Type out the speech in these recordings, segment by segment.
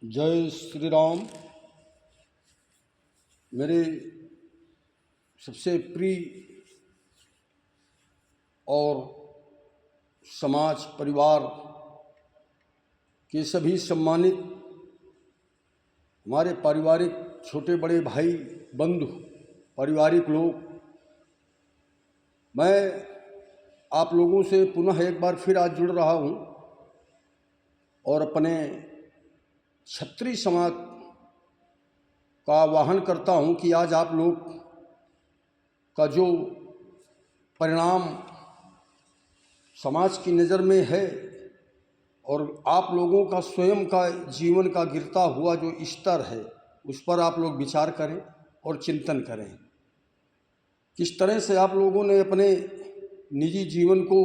जय श्री राम। मेरे सबसे प्रिय और समाज परिवार के सभी सम्मानित हमारे पारिवारिक छोटे बड़े भाई बंधु पारिवारिक लोग, मैं आप लोगों से पुनः एक बार फिर आज जुड़ रहा हूँ और अपने क्षत्रिय समाज का आह्वान करता हूँ कि आज आप लोग का जो परिणाम समाज की नज़र में है और आप लोगों का स्वयं का जीवन का गिरता हुआ जो स्तर है, उस पर आप लोग विचार करें और चिंतन करें। किस तरह से आप लोगों ने अपने निजी जीवन को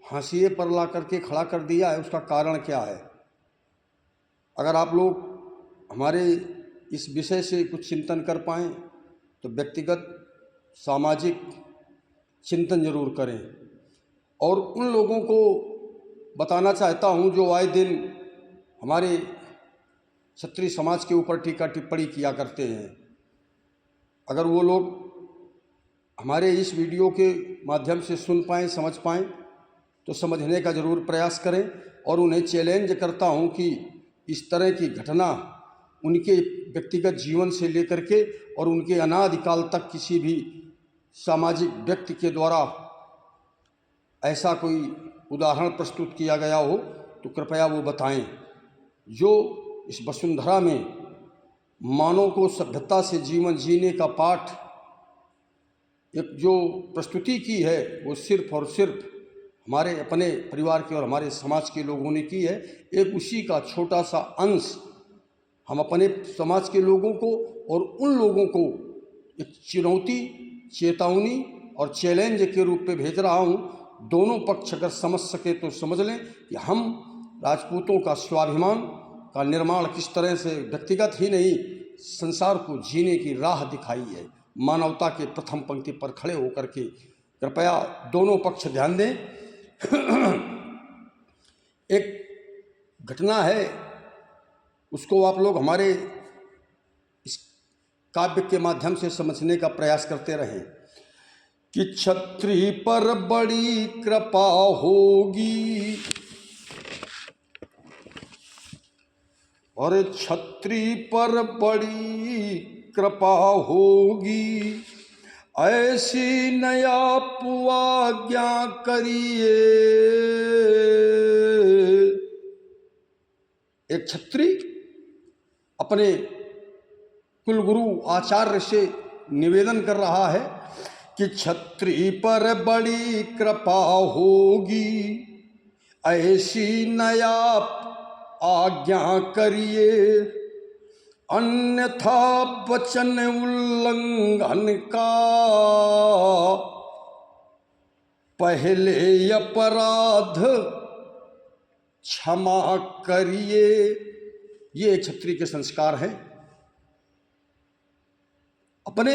हाशिए पर ला करके खड़ा कर दिया है, उसका कारण क्या है। अगर आप लोग हमारे इस विषय से कुछ चिंतन कर पाएँ तो व्यक्तिगत सामाजिक चिंतन जरूर करें। और उन लोगों को बताना चाहता हूं जो आए दिन हमारे क्षत्रिय समाज के ऊपर टीका टिप्पणी किया करते हैं, अगर वो लोग हमारे इस वीडियो के माध्यम से सुन पाएँ समझ पाएँ तो समझने का ज़रूर प्रयास करें। और उन्हें चैलेंज करता हूं कि इस तरह की घटना उनके व्यक्तिगत जीवन से लेकर के और उनके अनादिकाल तक किसी भी सामाजिक व्यक्ति के द्वारा ऐसा कोई उदाहरण प्रस्तुत किया गया हो तो कृपया वो बताएं। जो इस वसुंधरा में मानव को सभ्यता से जीवन जीने का पाठ एक जो प्रस्तुति की है, वो सिर्फ और सिर्फ हमारे अपने परिवार के और हमारे समाज के लोगों ने की है। एक उसी का छोटा सा अंश हम अपने समाज के लोगों को और उन लोगों को एक चुनौती, चेतावनी और चैलेंज के रूप में भेज रहा हूँ। दोनों पक्ष अगर समझ सके तो समझ लें कि हम राजपूतों का स्वाभिमान का निर्माण किस तरह से व्यक्तिगत ही नहीं संसार को जीने की राह दिखाई है, मानवता के प्रथम पंक्ति पर खड़े होकर के। कृपया दोनों पक्ष ध्यान दें। एक घटना है, उसको आप लोग हमारे इस काव्य के माध्यम से समझने का प्रयास करते रहें कि क्षत्रिय पर बड़ी कृपा होगी और क्षत्रिय पर बड़ी कृपा होगी, ऐसी नया आज्ञा करिए। एक क्षत्रिय अपने कुलगुरु आचार्य से निवेदन कर रहा है कि क्षत्रिय पर बड़ी कृपा होगी, ऐसी नया आज्ञा करिए, अन्यथा वचन उल्लंघन का पहले अपराध क्षमा करिए। ये क्षत्रिय के संस्कार हैं। अपने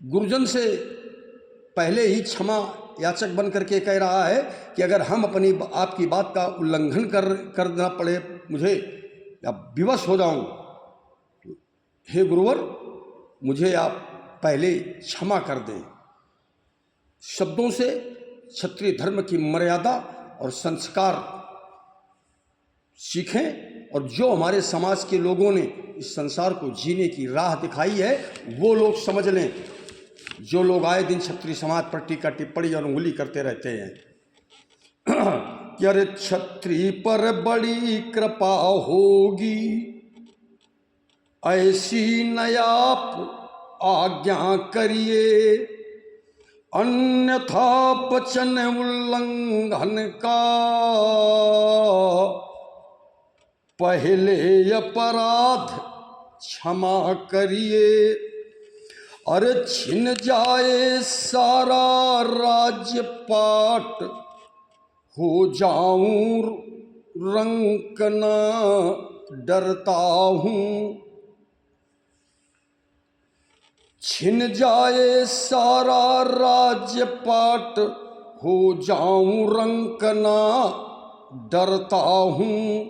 गुरुजन से पहले ही क्षमा याचक बन करके कह रहा है कि अगर हम अपनी आपकी बात का उल्लंघन करना पड़े मुझे या विवश हो जाऊं तो हे गुरुवर, मुझे आप पहले क्षमा कर दें। शब्दों से क्षत्रिय धर्म की मर्यादा और संस्कार सीखें और जो हमारे समाज के लोगों ने इस संसार को जीने की राह दिखाई है वो लोग समझ लें। जो लोग आए दिन क्षत्रिय समाज पर टीका टिप्पणी और उंगली करते रहते हैं कि अरे क्षत्रिय पर बड़ी कृपा होगी, ऐसी नया आज्ञा करिए, अन्यथा वचन उल्लंघन का पहले अपराध क्षमा करिए। अरे छिन जाए सारा राज्यपाट, हो जाऊं रंक न डरता हूँ। छिन जाए सारा राज्यपाट, हो जाऊं रंक न डरता हूँ।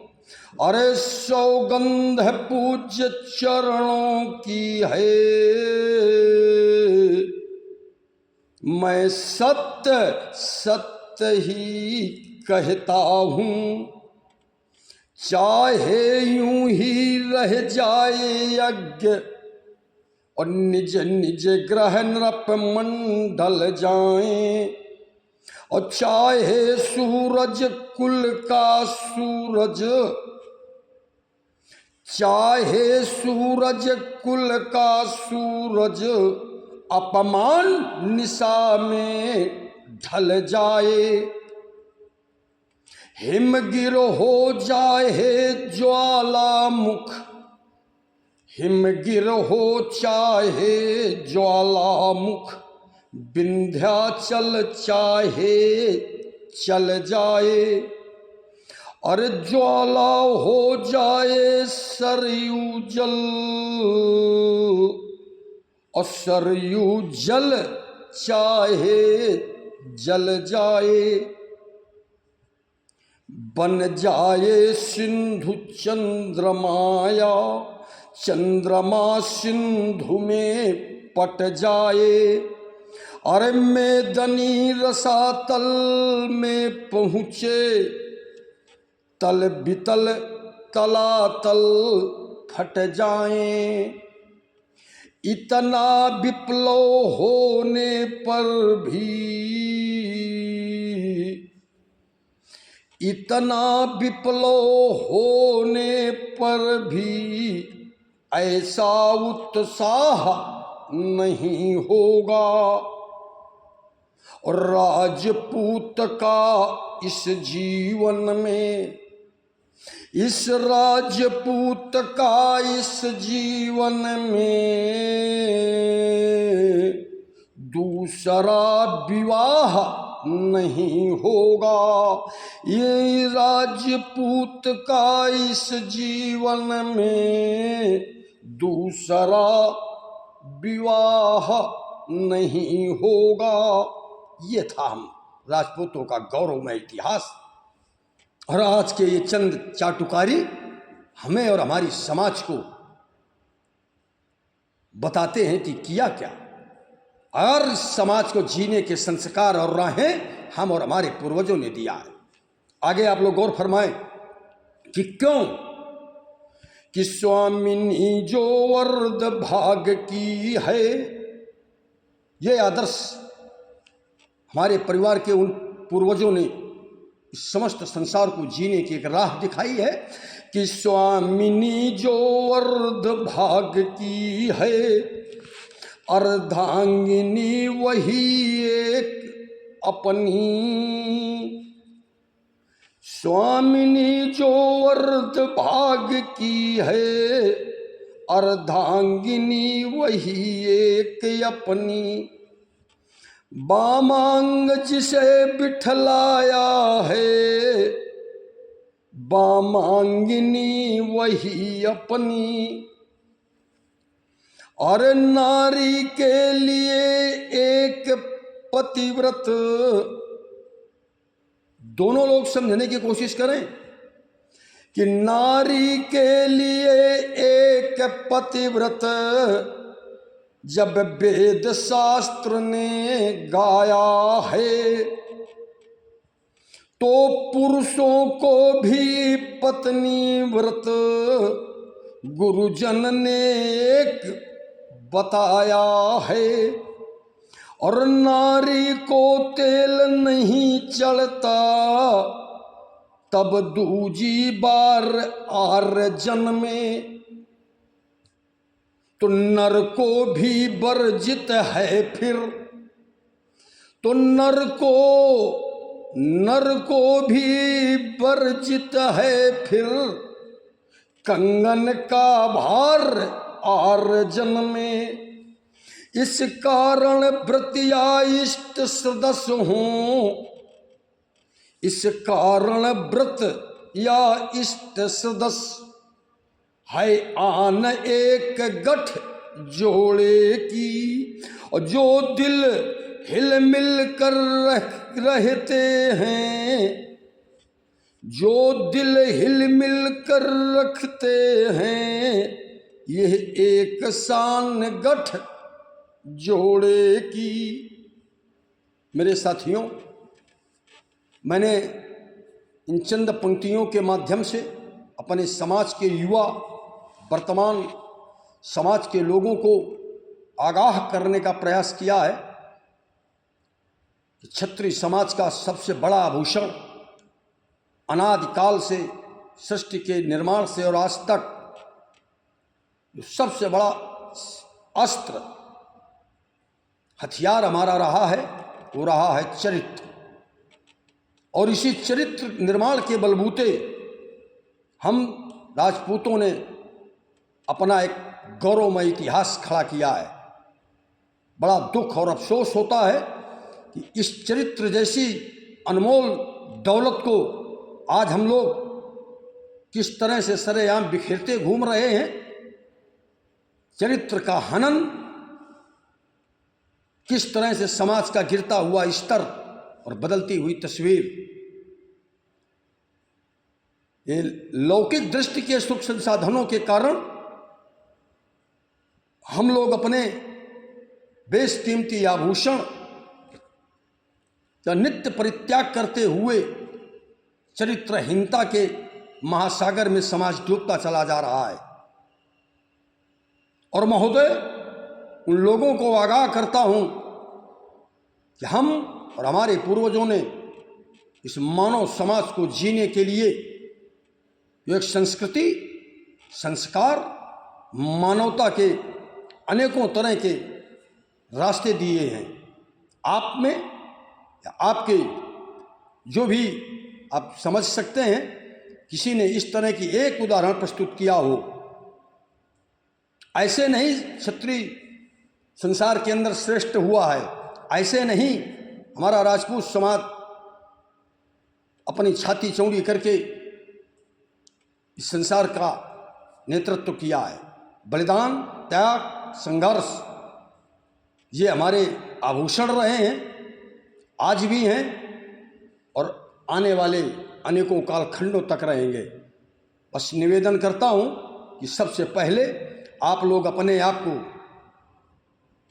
अरे सौगंध है पूज्य चरणों की है, मैं सत्य सत्य ही कहता हूँ। चाहे यूं ही रह जाए यज्ञ और निज निज ग्रह नृप मंडल जाए, और चाहे सूरज कुल का सूरज, चाहे सूरज कुल का सूरज अपमान निशा में ढल जाए, हिमगिर हो जाए ज्वालामुख, हिमगिर हो चाहे ज्वालामुख, विंध्याचल चाहे चल जाए, और ज्वाला हो जाए सरयू जल, और सरयू जल चाहे जल जाए, बन जाए सिंधु चंद्रमाया, चंद्रमा सिंधु में पट जाए, अरे मेदनी रसातल में पहुँचे, तल बितल तलातल फट जाएं, इतना विप्लव होने पर भी, इतना विप्लव होने पर भी ऐसा उत्साह नहीं होगा, और राजपूत का इस जीवन में, इस राजपूत का इस जीवन में दूसरा विवाह नहीं होगा, ये राजपूत का इस जीवन में दूसरा विवाह नहीं होगा। ये था हम राजपूतों का गौरवमय इतिहास। और आज के ये चंद चाटुकारी हमें और हमारी समाज को बताते हैं कि किया क्या, और समाज को जीने के संस्कार और राहें हम और हमारे पूर्वजों ने दिया है। आगे आप लोग गौर फरमाएं कि क्यों कि स्वामिनी जो वर्द भाग की है, ये आदर्श हमारे परिवार के उन पूर्वजों ने इस समस्त संसार को जीने की एक राह दिखाई है कि स्वामिनी जो वर्द भाग की है, अर्धांगिनी वही एक अपनी, स्वामिनी जो वर्द भाग की है, अर्धांगिनी वही एक अपनी, बामांग जिसे बिठलाया है, बामांगिनी वही अपनी, और नारी के लिए एक पतिव्रत। दोनों लोग समझने की कोशिश करें कि नारी के लिए एक पतिव्रत जब वेद शास्त्र ने गाया है, तो पुरुषों को भी पत्नी व्रत गुरुजन ने एक बताया है, और नारी को तेल नहीं चढ़ता तब दूजी बार आर जन्मे, तो नर को भी वर्जित है फिर, तो नर को भी वर्जित है फिर, कंगन का भार आर जन्मे। इस कारण व्रत या इष्ट सदस्य हों, इस कारण व्रत या इष्ट सदस्य है आन एक गठ जोड़े की, और जो दिल हिल मिल कर रहते हैं, जो दिल हिल मिल कर रखते हैं, यह एक सान गठ जोड़े की। मेरे साथियों, मैंने इन चंद पंक्तियों के माध्यम से अपने समाज के युवा, वर्तमान समाज के लोगों को आगाह करने का प्रयास किया है कि क्षत्रिय समाज का सबसे बड़ा आभूषण, अनादिकाल से सृष्टि के निर्माण से और आज तक जो सबसे बड़ा अस्त्र, हथियार हमारा रहा है, वो रहा है चरित्र। और इसी चरित्र निर्माण के बलबूते हम राजपूतों ने अपना एक गौरवमय इतिहास खड़ा किया है। बड़ा दुख और अफसोस होता है कि इस चरित्र जैसी अनमोल दौलत को आज हम लोग किस तरह से सरेआम बिखेरते घूम रहे हैं। चरित्र का हनन किस तरह से समाज का गिरता हुआ स्तर और बदलती हुई तस्वीर, ये लौकिक दृष्टि के सुख संसाधनों के कारण हम लोग अपने बेशकीमती आभूषण का नित्य परित्याग करते हुए चरित्रहीनता के महासागर में समाज डूबता चला जा रहा है। और महोदय, उन लोगों को आगाह करता हूं कि हम और हमारे पूर्वजों ने इस मानव समाज को जीने के लिए जो एक संस्कृति, संस्कार, मानवता के अनेकों तरह के रास्ते दिए हैं। आप में या आपके जो भी आप समझ सकते हैं, किसी ने इस तरह की एक उदाहरण प्रस्तुत किया हो। ऐसे नहीं क्षत्रिय संसार के अंदर श्रेष्ठ हुआ है, ऐसे नहीं हमारा राजपूत समाज अपनी छाती चौड़ी करके इस संसार का नेतृत्व किया है। बलिदान, त्याग, संघर्ष, ये हमारे आभूषण रहे हैं, आज भी हैं और आने वाले अनेकों कालखंडों तक रहेंगे। बस निवेदन करता हूं कि सबसे पहले आप लोग अपने आप को,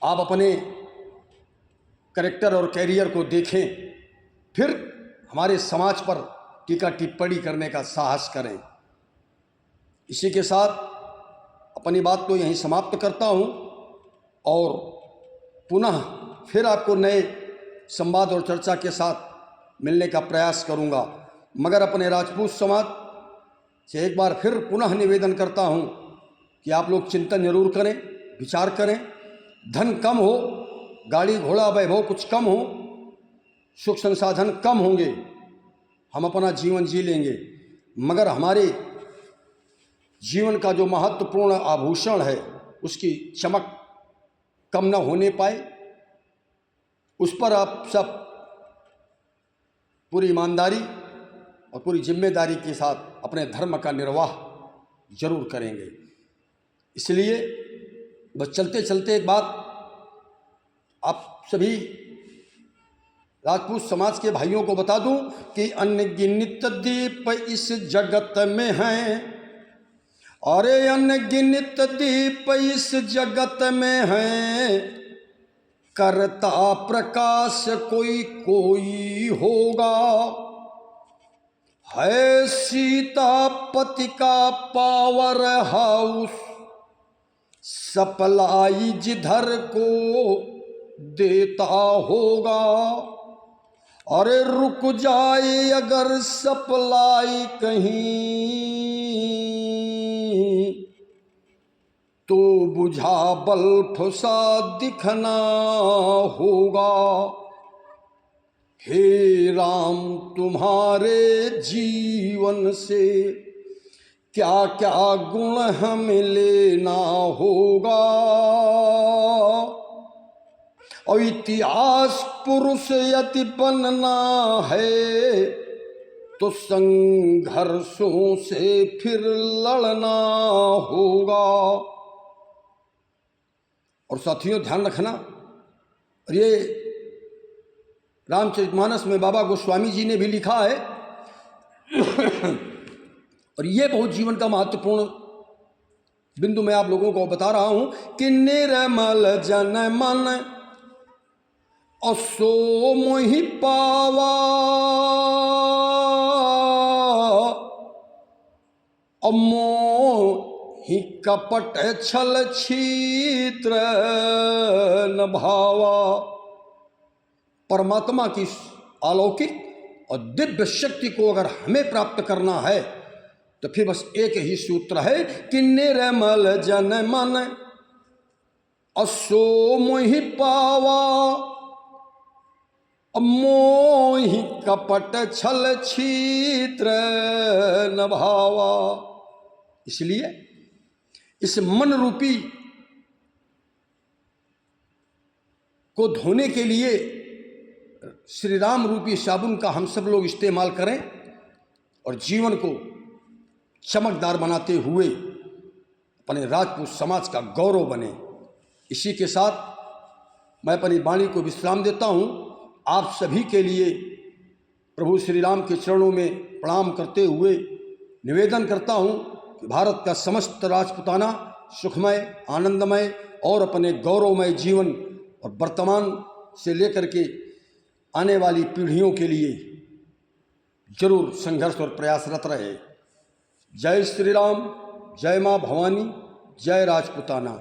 आप अपने कैरेक्टर और कैरियर को देखें, फिर हमारे समाज पर टीका टिप्पणी करने का साहस करें। इसी के साथ अपनी बात को यहीं समाप्त करता हूं और पुनः फिर आपको नए संवाद और चर्चा के साथ मिलने का प्रयास करूंगा। मगर अपने राजपूत समाज से एक बार फिर पुनः निवेदन करता हूं कि आप लोग चिंतन जरूर करें, विचार करें। धन कम हो, गाड़ी घोड़ा वैभव कुछ कम हो, सुख संसाधन कम होंगे, हम अपना जीवन जी लेंगे, मगर हमारे जीवन का जो महत्वपूर्ण आभूषण है उसकी चमक कम न होने पाए, उस पर आप सब पूरी ईमानदारी और पूरी जिम्मेदारी के साथ अपने धर्म का निर्वाह जरूर करेंगे। इसलिए बस चलते चलते एक बात आप सभी राजपूत समाज के भाइयों को बता दूं कि अनगिनत दीप इस जगत में हैं, अरे अनगिनत दीप इस जगत में हैं, करता प्रकाश कोई कोई होगा, है सीतापति का पावर हाउस, सप्लाई जिधर को देता होगा, अरे रुक जाए अगर सप्लाई कहीं तो बुझा बल्ब सा दिखना होगा, हे राम तुम्हारे जीवन से क्या क्या गुण हमें लेना होगा, और इतिहास पुरुष यदि बनना है तो संघर्षों से फिर लड़ना होगा। और साथियों ध्यान रखना, और ये रामचरितमानस में बाबा गोस्वामी जी ने भी लिखा है और ये बहुत जीवन का महत्वपूर्ण बिंदु मैं आप लोगों को बता रहा हूं कि निर्मल जन मन असो मोहि पावा, मोहि कपट छल छिद्र न भावा। परमात्मा की अलौकिक और दिव्य शक्ति को अगर हमें प्राप्त करना है तो फिर बस एक ही सूत्र है कि निर्मल जन मन असो मोहि पावा, मोहि कपट छल छिद्र न भावा। इसलिए इस मन रूपी को धोने के लिए श्री राम रूपी साबुन का हम सब लोग इस्तेमाल करें और जीवन को चमकदार बनाते हुए अपने राजपूत समाज का गौरव बने। इसी के साथ मैं अपनी वाणी को विश्राम देता हूँ। आप सभी के लिए प्रभु श्री राम के चरणों में प्रणाम करते हुए निवेदन करता हूँ कि भारत का समस्त राजपूताना सुखमय, आनंदमय और अपने गौरवमय जीवन और वर्तमान से लेकर के आने वाली पीढ़ियों के लिए जरूर संघर्ष और प्रयासरत रहे। जय श्री राम, जय माँ भवानी, जय राजपूताना।